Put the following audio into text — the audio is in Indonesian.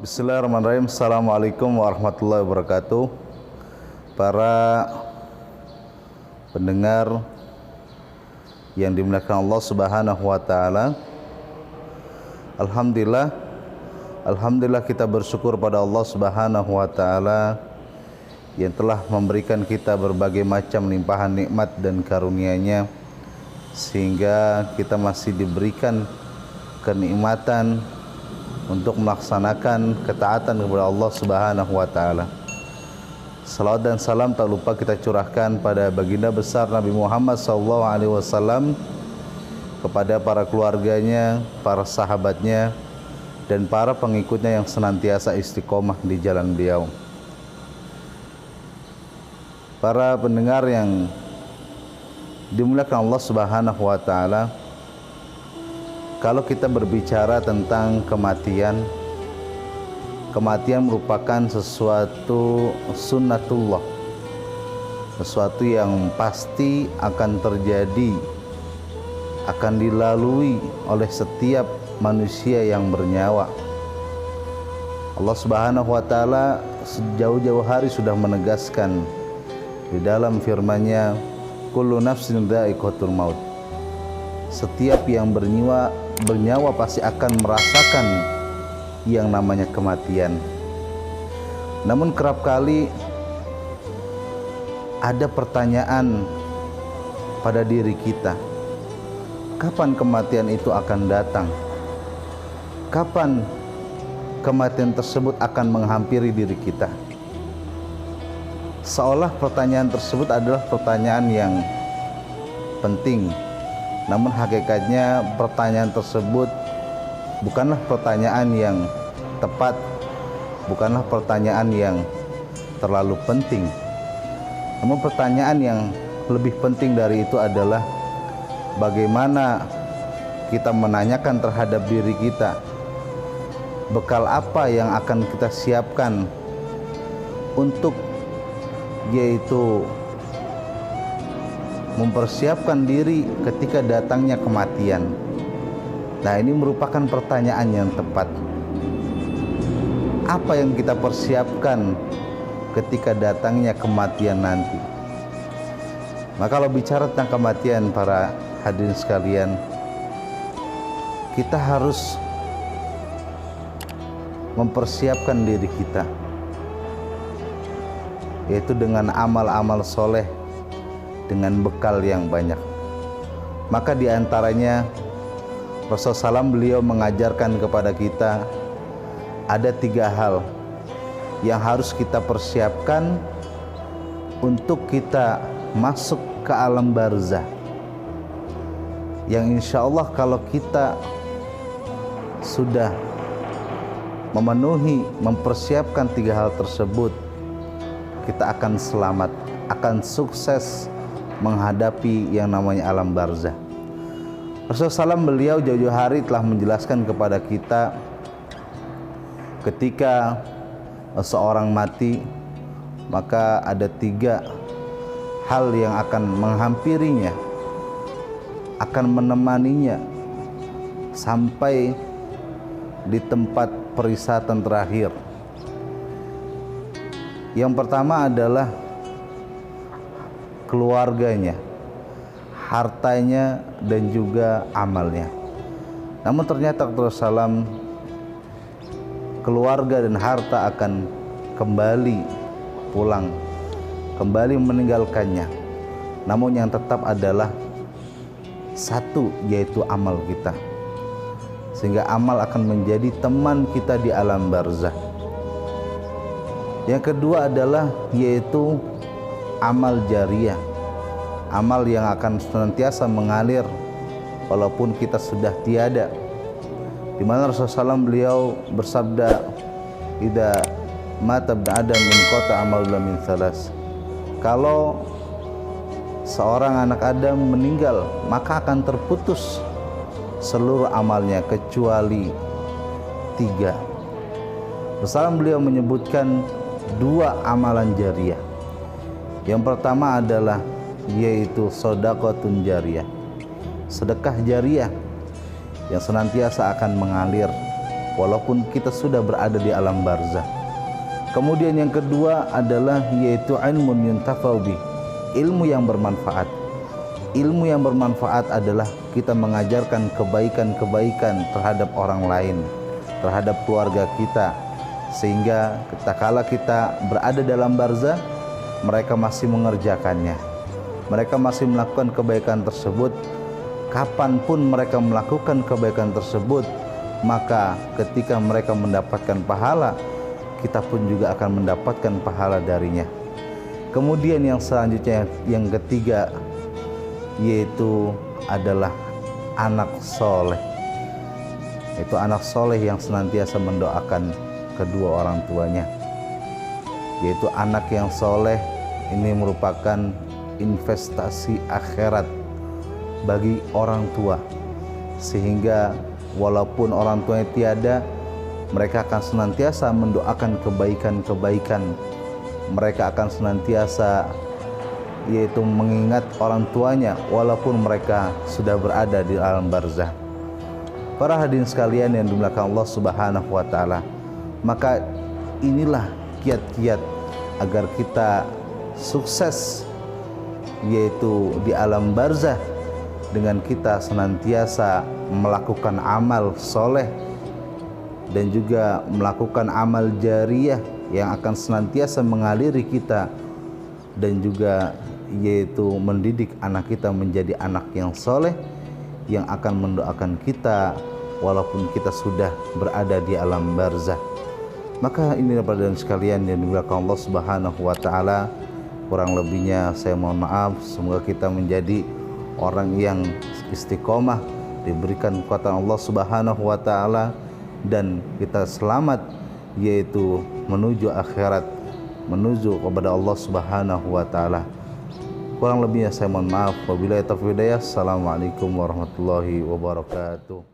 Bismillahirrahmanirrahim. Assalamualaikum warahmatullahi wabarakatuh. Para pendengar yang dimuliakan Allah Subhanahu wa taala. Alhamdulillah kita bersyukur pada Allah Subhanahu wa taala yang telah memberikan kita berbagai macam limpahan nikmat dan karunia-Nya sehingga kita masih diberikan kenikmatan untuk melaksanakan ketaatan kepada Allah Subhanahu wa taala. Salawat dan salam tak lupa kita curahkan pada baginda besar Nabi Muhammad SAW, kepada para keluarganya, para sahabatnya, dan para pengikutnya yang senantiasa istiqomah di jalan beliau. Para pendengar yang dimuliakan Allah Subhanahu wa taala, kalau kita berbicara tentang kematian, kematian merupakan sesuatu sunnatullah, sesuatu yang pasti akan terjadi, akan dilalui oleh setiap manusia yang bernyawa. Allah Subhanahu wa taala sejauh-jauh hari sudah menegaskan di dalam firman-Nya, kullu nafsin dha'iqatul maut. Setiap yang bernyawa pasti akan merasakan yang namanya kematian. Namun kerap kali ada pertanyaan pada diri kita, kapan kematian itu akan datang? Kapan kematian tersebut akan menghampiri diri kita? Seolah pertanyaan tersebut adalah pertanyaan yang penting, namun hakikatnya pertanyaan tersebut bukanlah pertanyaan yang tepat, bukanlah pertanyaan yang terlalu penting. Namun pertanyaan yang lebih penting dari itu adalah bagaimana kita menanyakan terhadap diri kita, bekal apa yang akan kita siapkan untuk yaitu mempersiapkan diri ketika datangnya kematian. Nah, ini merupakan pertanyaan yang tepat. Apa yang kita persiapkan ketika datangnya kematian nanti? Maka kalau bicara tentang kematian, para hadirin sekalian, kita harus mempersiapkan diri kita, yaitu dengan amal-amal soleh, dengan bekal yang banyak. Maka diantaranya Rasulullah SAW beliau mengajarkan kepada kita ada 3 hal yang harus kita persiapkan untuk kita masuk ke alam barzah, yang insya Allah kalau kita sudah memenuhi, mempersiapkan 3 hal tersebut, kita akan selamat, akan sukses menghadapi yang namanya alam barzah. Rasulullah SAW beliau jauh-jauh hari telah menjelaskan kepada kita ketika seorang mati, maka ada 3 hal yang akan menghampirinya, akan menemaninya sampai di tempat perisatan terakhir. Yang pertama adalah keluarganya, hartanya, dan juga amalnya. Namun ternyata Rasulullah SAW, keluarga dan harta akan kembali pulang, kembali meninggalkannya. Namun yang tetap adalah satu, yaitu amal kita, sehingga amal akan menjadi teman kita di alam barzah. Yang kedua adalah yaitu amal jariyah, amal yang akan senantiasa mengalir walaupun kita sudah tiada. Di mana Rasulullah SAW beliau bersabda, "Idza mata ibnu Adam min qata amaluhu min thalas." Kalau seorang anak Adam meninggal, maka akan terputus seluruh amalnya kecuali 3. Rasulullah beliau menyebutkan 2 amalan jariyah. Yang pertama adalah yaitu shadaqatun jariyah, sedekah jariyah yang senantiasa akan mengalir walaupun kita sudah berada di alam barzah. Kemudian yang kedua adalah yaitu ilmun yuntafa'u bi, ilmu yang bermanfaat. Ilmu yang bermanfaat adalah kita mengajarkan kebaikan-kebaikan terhadap orang lain, terhadap keluarga kita, sehingga ketika kita berada dalam barzah, mereka masih mengerjakannya, mereka masih melakukan kebaikan tersebut. Kapanpun mereka melakukan kebaikan tersebut, maka ketika mereka mendapatkan pahala, kita pun juga akan mendapatkan pahala darinya. Kemudian yang selanjutnya, yang ketiga, yaitu adalah anak soleh. Itu anak soleh yang senantiasa mendoakan kedua orang tuanya. Yaitu anak yang soleh ini merupakan investasi akhirat bagi orang tua, sehingga walaupun orang tuanya tiada, mereka akan senantiasa mendoakan kebaikan-kebaikan. Mereka akan senantiasa yaitu mengingat orang tuanya walaupun mereka sudah berada di alam barzah. Para hadirin sekalian yang dimuliakan Allah Subhanahu wa taala, maka inilah kiat-kiat agar kita sukses yaitu di alam barzah, dengan kita senantiasa melakukan amal soleh dan juga melakukan amal jariyah yang akan senantiasa mengaliri kita, dan juga yaitu mendidik anak kita menjadi anak yang soleh yang akan mendoakan kita walaupun kita sudah berada di alam barzah. Maka ini pada sekalian yang dimuliakan Allah Subhanahu wa taala, kurang lebihnya saya mohon maaf. Semoga kita menjadi orang yang istiqomah, diberikan kekuatan Allah Subhanahu wa taala, dan kita selamat yaitu menuju akhirat, menuju kepada Allah Subhanahu wa taala. Kurang lebihnya saya mohon maaf. Wabillahi taufiq hidayah. Assalamualaikum warahmatullahi wabarakatuh.